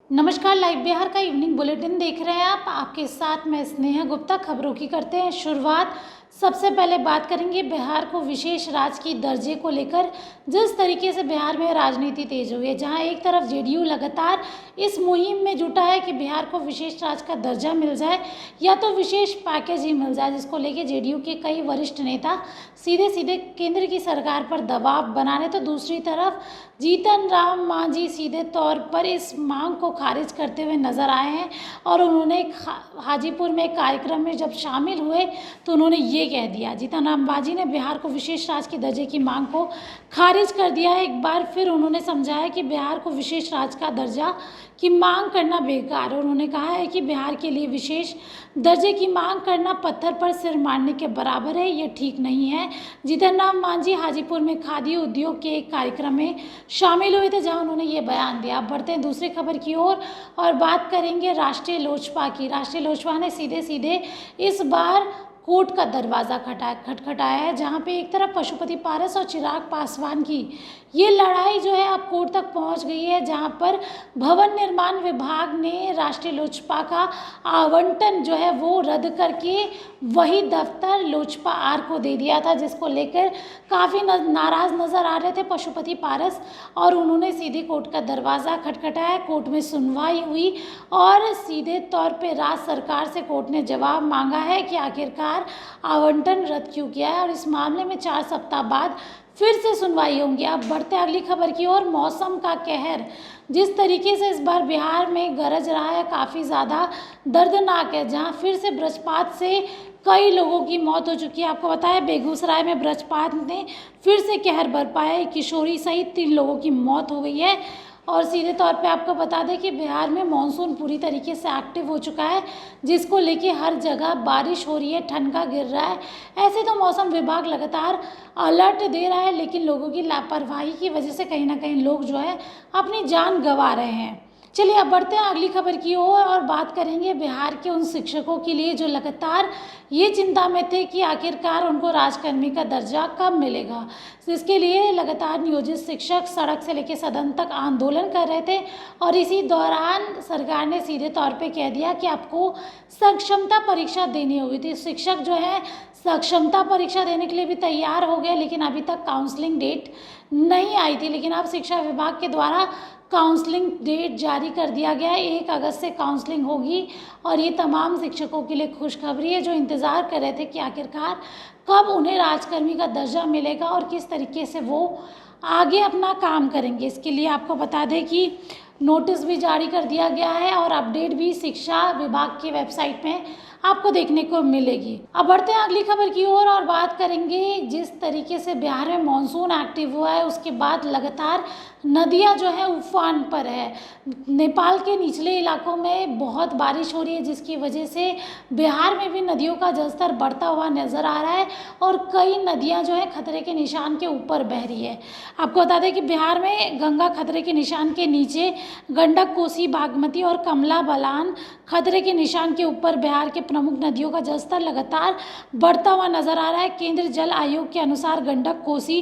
नमस्कार, लाइव बिहार का evening bulletin देख रहे हैं आप। आपके साथ मैं स्नेहा गुप्ता। खबरों की करते हैं शुरुआत। सबसे पहले बात करेंगे बिहार को विशेष राज्य की दर्जे को लेकर। जिस तरीके से बिहार में राजनीति तेज हुई है, जहां एक तरफ जेडीयू लगातार इस मुहिम में जुटा है कि बिहार को विशेष राज्य का दर्जा मिल जाए या तो विशेष पैकेज ही मिल जाए, जिसको लेकर जेडीयू के कई वरिष्ठ नेता सीधे सीधे केंद्र की सरकार पर दबाव बना रहे। तो दूसरी तरफ जीतन राम मांझी सीधे तौर पर इस मांग को खारिज करते हुए नजर आए हैं और उन्होंने हाजीपुर में एक कार्यक्रम में जब शामिल हुए तो उन्होंने ये कह दिया। जीतन राम मांझी ने बिहार को विशेष राज्य के दर्जे की मांग को खारिज कर दिया है। एक बार फिर उन्होंने समझाया कि बिहार को विशेष राज्य का दर्जा की मांग करना बेकार है। उन्होंने कहा है कि बिहार के लिए विशेष दर्जे की मांग करना पत्थर पर सिर मारने के बराबर है, ये ठीक नहीं है। जीतन राम मांझी हाजीपुर में खादी उद्योग के एक कार्यक्रम में शामिल हुए थे, जहां उन्होंने ये बयान दिया। अब बढ़ते हैं दूसरी खबर की ओर और बात करेंगे राष्ट्रीय लोजपा की। राष्ट्रीय लोजपा ने सीधे सीधे इस बार कोर्ट का दरवाज़ा खटखटाया है, जहां पे एक तरफ पशुपति पारस और चिराग पासवान की ये लड़ाई जो है अब कोर्ट तक पहुंच गई है, जहां पर भवन निर्माण विभाग ने राष्ट्रीय लोजपा का आवंटन जो है वो रद्द करके वही दफ्तर लोजपा आर को दे दिया था, जिसको लेकर काफ़ी नाराज़ नज़र आ रहे थे पशुपति पारस। और उन्होंने सीधे कोर्ट का दरवाज़ा खटखटाया। कोर्ट में सुनवाई हुई और सीधे तौर पे राज्य सरकार से कोर्ट ने जवाब मांगा है कि आखिरकार आवंटन रद्द क्यों किया है और इस मामले में 4 सप्ताह बाद फिर से सुनवाई होंगी। अब बढ़ते अगली खबर की ओर। मौसम का कहर जिस तरीके से इस बार बिहार में गरज रहा है काफ़ी ज़्यादा दर्दनाक है, जहां फिर से वज्रपात से कई लोगों की मौत हो चुकी है। आपको पता है बेगूसराय में वज्रपात ने फिर से कहर बरपा है। किशोरी सहित 3 लोगों की मौत हो गई है। और सीधे तौर पे आपको बता दें कि बिहार में मानसून पूरी तरीके से एक्टिव हो चुका है, जिसको लेके हर जगह बारिश हो रही है, ठनका गिर रहा है। ऐसे तो मौसम विभाग लगातार अलर्ट दे रहा है, लेकिन लोगों की लापरवाही की वजह से कहीं ना कहीं लोग जो है अपनी जान गंवा रहे हैं। चलिए अब बढ़ते हैं अगली खबर की ओर और बात करेंगे बिहार के उन शिक्षकों के लिए जो लगातार ये चिंता में थे कि आखिरकार उनको राजकर्मी का दर्जा कब मिलेगा। इसके लिए लगातार नियोजित शिक्षक सड़क से लेकर सदन तक आंदोलन कर रहे थे और इसी दौरान सरकार ने सीधे तौर पे कह दिया कि आपको सक्षमता परीक्षा देनी होगी। तो शिक्षक जो है सक्षमता परीक्षा देने के लिए भी तैयार हो गए, लेकिन अभी तक काउंसलिंग डेट नहीं आई थी। लेकिन अब शिक्षा विभाग के द्वारा काउंसलिंग डेट जारी कर दिया गया है। 1 अगस्त से काउंसलिंग होगी और ये तमाम शिक्षकों के लिए खुशखबरी है जो इंतज़ार कर रहे थे कि आखिरकार कब उन्हें राजकर्मी का दर्जा मिलेगा और किस तरीके से वो आगे अपना काम करेंगे। इसके लिए आपको बता दें कि नोटिस भी जारी कर दिया गया है और अपडेट भी शिक्षा विभाग की वेबसाइट में आपको देखने को मिलेगी। अब बढ़ते हैं अगली खबर की ओर और बात करेंगे जिस तरीके से बिहार में मानसून एक्टिव हुआ है उसके बाद लगातार नदियां जो है उफान पर है। नेपाल के निचले इलाकों में बहुत बारिश हो रही है, जिसकी वजह से बिहार में भी नदियों का जलस्तर बढ़ता हुआ नजर आ रहा है और कई नदियां जो है खतरे के निशान के ऊपर बह रही है। आपको बता दें कि बिहार में गंगा खतरे के निशान के नीचे, गंडक, कोसी, बागमती और कमला बलान खतरे के निशान के ऊपर। बिहार के प्रमुख नदियों का जलस्तर लगातार बढ़ता हुआ नजर आ रहा है। केंद्रीय जल आयोग के अनुसार गंडक, कोसी,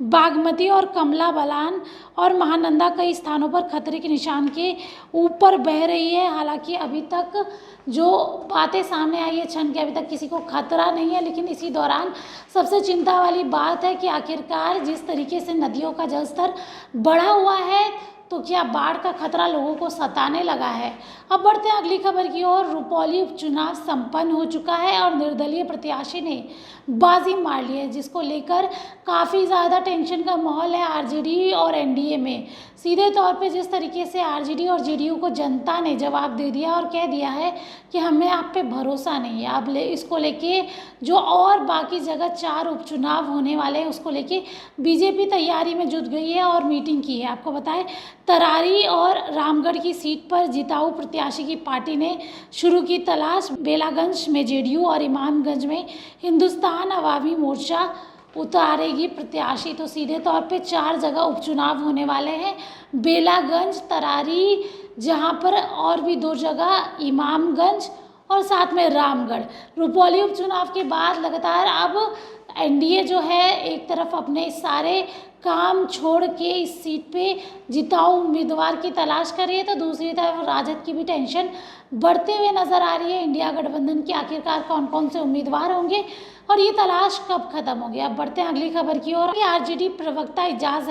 बागमती और कमला बलान और महानंदा कई स्थानों पर खतरे के निशान के ऊपर बह रही है। हालांकि अभी तक जो बातें सामने आई है छन के अभी तक किसी को खतरा नहीं है, लेकिन इसी दौरान सबसे चिंता वाली बात है कि आखिरकार जिस तरीके से नदियों का जलस्तर बढ़ा हुआ है तो क्या बाढ़ का खतरा लोगों को सताने लगा है। अब बढ़ते हैं अगली खबर की ओर। रुपौली उपचुनाव संपन्न हो चुका है और निर्दलीय प्रत्याशी ने बाजी मार ली है, जिसको लेकर काफ़ी ज़्यादा टेंशन का माहौल है आरजेडी और एनडीए में। सीधे तौर पे जिस तरीके से आरजेडी और जेडीयू को जनता ने जवाब दे दिया और कह दिया है कि हमें आप पे भरोसा नहीं है। अब इसको लेके जो और बाकी जगह 4 उपचुनाव होने वाले हैं उसको लेके बीजेपी तैयारी में जुट गई है और मीटिंग की है। आपको बताएं तरारी और रामगढ़ की सीट पर जिताऊ प्रत्याशी की पार्टी ने शुरू की तलाश। बेलागंज में जेडीयू और इमामगंज में हिंदुस्तान अवामी मोर्चा उतारेगी प्रत्याशी। तो सीधे तौर पे 4 जगह उपचुनाव होने वाले हैं, बेलागंज, तरारी, जहां पर और भी 2 जगह इमामगंज और साथ में रामगढ़। रुपौली उपचुनाव के बाद लगातार अब एनडीए जो है एक तरफ अपने सारे काम छोड़ के इस सीट पे जिताऊ उम्मीदवार की तलाश कर रही है, तो दूसरी तरफ राजद की भी टेंशन बढ़ते हुए नजर आ रही है। इंडिया गठबंधन के आखिरकार कौन कौन से उम्मीदवार होंगे और ये तलाश कब खत्म होगी। अब बढ़ते हैं अगली खबर की ओर। आरजेडी प्रवक्ता इजाज़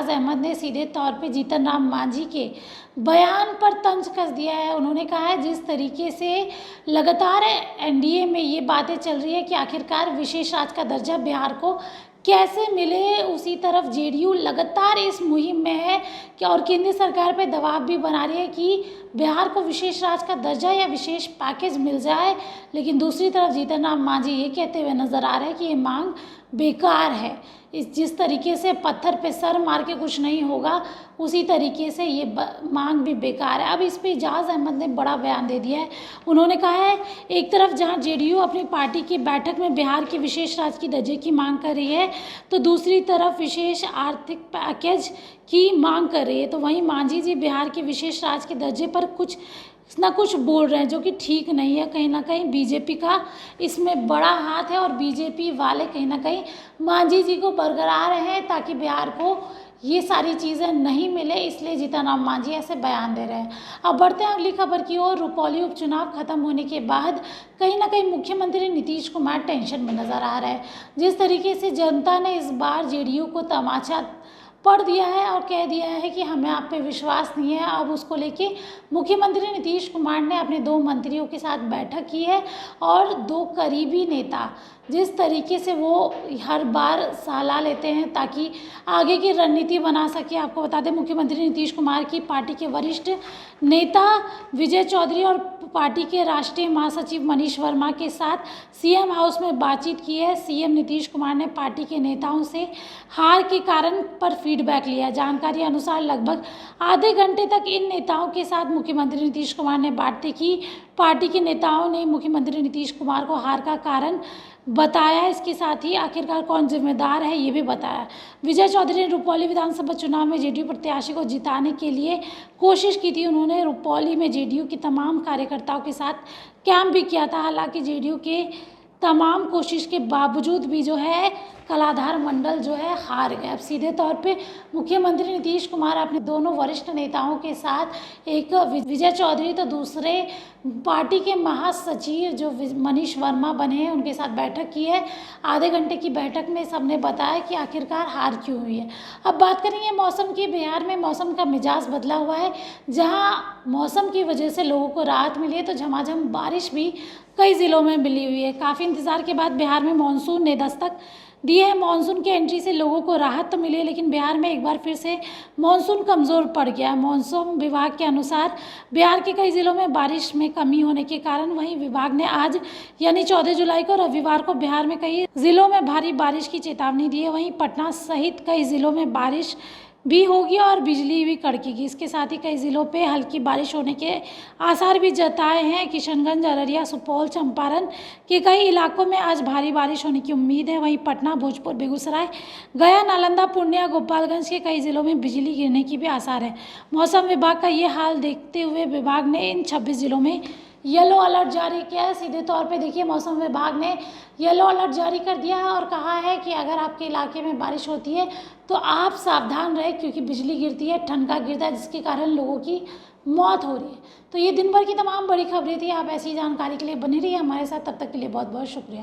अहमद ने सीधे तौर पे जीतन राम मांझी के बयान पर तंज कस दिया है। उन्होंने कहा है, जिस तरीके से लगातार एनडीए में ये बातें चल रही है कि आखिरकार विशेष राज्य का दर्जा बिहार को कैसे मिले, उसी तरफ जेडीयू लगातार इस मुहिम में है कि और केंद्र सरकार पे दबाव भी बना रही है कि बिहार को विशेष राज्य का दर्जा या विशेष पैकेज मिल जाए। लेकिन दूसरी तरफ जीतन राम मांझी ये कहते हुए नजर आ रहे हैं कि ये मांग बेकार है। जिस तरीके से पत्थर पे सर मार के कुछ नहीं होगा, उसी तरीके से ये मांग भी बेकार है। अब इस पे इजाज़ अहमद ने बड़ा बयान दे दिया है। उन्होंने कहा है, एक तरफ जहां जेडीयू अपनी पार्टी की बैठक में बिहार के विशेष राज्य की दर्जे की मांग कर रही है, तो दूसरी तरफ विशेष आर्थिक पैकेज की मांग कर रही है। तो वहीं मांझी जी बिहार के विशेष राज्य के दर्जे पर कुछ ना कुछ बोल रहे हैं, जो कि ठीक नहीं है। कहीं ना कहीं बीजेपी का इसमें बड़ा हाथ है और बीजेपी वाले कहीं ना कहीं मांझी जी को बरकरार हैं ताकि बिहार को ये सारी चीज़ें नहीं मिले, इसलिए जीतन राम मांझी ऐसे बयान दे रहे हैं। अब बढ़ते हैं अगली खबर की ओर। रुपौली उपचुनाव खत्म होने के बाद कहीं ना कहीं मुख्यमंत्री नीतीश कुमार टेंशन में नजर आ रहे हैं। जिस तरीके से जनता ने इस बार जेडीयू को तमाचा पढ़ दिया है और कह दिया है कि हमें आप पे विश्वास नहीं है, अब उसको लेके मुख्यमंत्री नीतीश कुमार ने अपने 2 मंत्रियों के साथ बैठक की है और 2 करीबी नेता जिस तरीके से वो हर बार सलाह लेते हैं ताकि आगे की रणनीति बना सके। आपको बता दें, मुख्यमंत्री नीतीश कुमार की पार्टी के वरिष्ठ नेता विजय चौधरी और पार्टी के राष्ट्रीय महासचिव मनीष वर्मा के साथ सीएम हाउस में बातचीत की है। सीएम नीतीश कुमार ने पार्टी के नेताओं से हार के कारण पर फीडबैक लिया। जानकारी अनुसार लगभग आधे घंटे तक इन नेताओं के साथ मुख्यमंत्री नीतीश कुमार ने बातें की। पार्टी के नेताओं ने मुख्यमंत्री नीतीश कुमार को हार का कारण बताया। इसके साथ ही आखिरकार कौन जिम्मेदार है ये भी बताया। विजय चौधरी ने रुपौली विधानसभा चुनाव में जेडीयू प्रत्याशी को जिताने के लिए कोशिश की थी। उन्होंने रुपौली में जेडीयू के तमाम कार्यकर्ताओं के साथ कैंप भी किया था। हालांकि जेडीयू के तमाम कोशिश के बावजूद भी जो है कलाधार मंडल जो है हार गए। अब सीधे तौर पे मुख्यमंत्री नीतीश कुमार अपने दोनों वरिष्ठ नेताओं के साथ, एक विजय चौधरी तो दूसरे पार्टी के महासचिव जो मनीष वर्मा बने हैं, उनके साथ बैठक की है। आधे घंटे की बैठक में सबने बताया कि आखिरकार हार क्यों हुई है। अब बात करेंगे मौसम की। बिहार में मौसम का मिजाज बदला हुआ है। जहाँ मौसम की वजह से लोगों को राहत मिली है, तो झमाझम बारिश भी कई ज़िलों में मिली हुई है। काफ़ी इंतज़ार के बाद बिहार में मानसून ने दस्तक दी है। मानसून की एंट्री से लोगों को राहत तो मिली है, लेकिन बिहार में एक बार फिर से मानसून कमज़ोर पड़ गया है। मौसम विभाग के अनुसार बिहार के कई ज़िलों में बारिश में कमी होने के कारण वहीं विभाग ने आज यानी 14 जुलाई को रविवार को बिहार में कई ज़िलों में भारी बारिश की चेतावनी दी है। वहीं पटना सहित कई ज़िलों में बारिश भी होगी और बिजली भी कड़केगी। इसके साथ ही कई ज़िलों पे हल्की बारिश होने के आसार भी जताए हैं। किशनगंज, अररिया, सुपौल, चंपारण के कई इलाकों में आज भारी बारिश होने की उम्मीद है। वहीं पटना, भोजपुर, बेगूसराय, गया, नालंदा, पूर्णिया, गोपालगंज के कई ज़िलों में बिजली गिरने की भी आसार है। मौसम विभाग का ये हाल देखते हुए विभाग ने इन 26 ज़िलों में येलो अलर्ट जारी किया है। सीधे तौर पे देखिए, मौसम विभाग ने येलो अलर्ट जारी कर दिया है और कहा है कि अगर आपके इलाके में बारिश होती है तो आप सावधान रहें, क्योंकि बिजली गिरती है, ठनका गिरता है, जिसके कारण लोगों की मौत हो रही है। तो ये दिन भर की तमाम बड़ी खबरें थी। आप ऐसी जानकारी के लिए बने रहिए हमारे साथ। तब तक के लिए बहुत बहुत शुक्रिया।